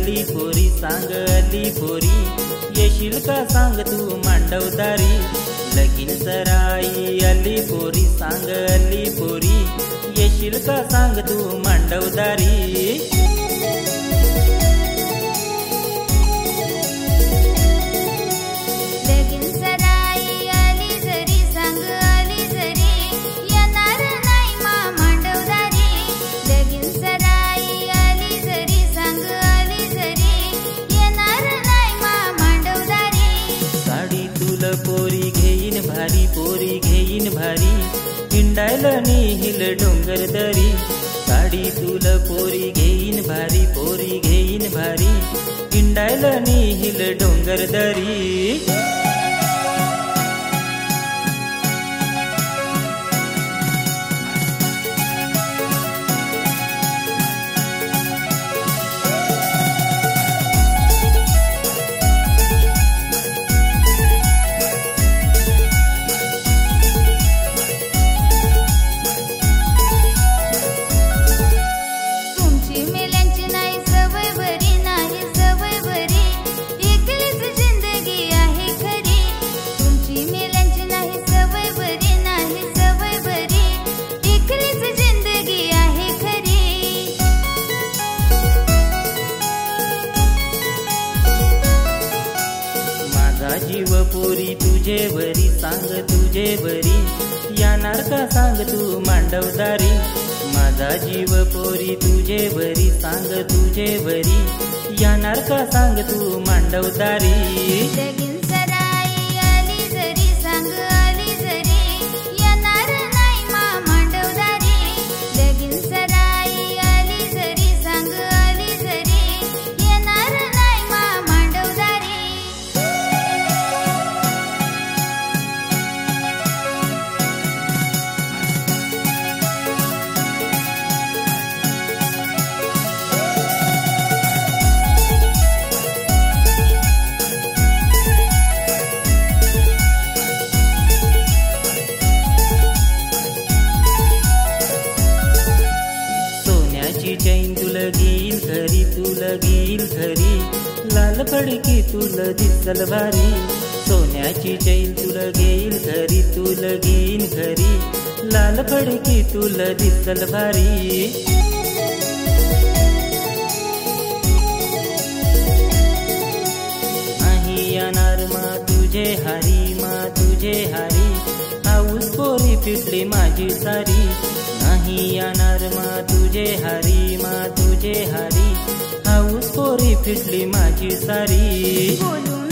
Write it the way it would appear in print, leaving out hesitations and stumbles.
अली पोरी सांग अली पोरी, येशील का सांग तू मांडवदारी. लगीन सराई अली पोरी सांग अली पोरी, येशील का सांग तू मांडवदारी. पोरी घेईन भारी पोरी घेईन भारी, हिंडायला नेहिल डोंगर दरी. साडी तुल पोरी घेईन भारी पोरी घेईन भारी, हिंडायला नेहिल डोंगर दरी. जीव पोरी तुझे बरी सांग तुझे बरी, यानार का सांग तू मांडवदारी. माझा जीव पोरी तुझे बरी सांग तुझे बरी, यानार का सांग तू मांडवदारी. लगीन सराई आली जरी सांग आली जरी, येणार नाही मा मांडवदारी. लगीन सराई आली जरी सांग आली जरी, येणार नाही मा मांडवदारी. चैन तुला घेईल घरी तुला घेईल घरी, लाल फडकी तुला दिसल भारी. सोन्याची चैन तुला घेईल घरी तुला घेईल घरी, लाल फडकी तुला दिसल भारी. नाही येणार मा तुझे हारी मा तुझे हारी, हाऊस पोरी पिटली माझी सारी. नाही येणार मा तुझे हारी मा तुझे हारी, हाऊस पोरी फिटली माझी सारी. बोलू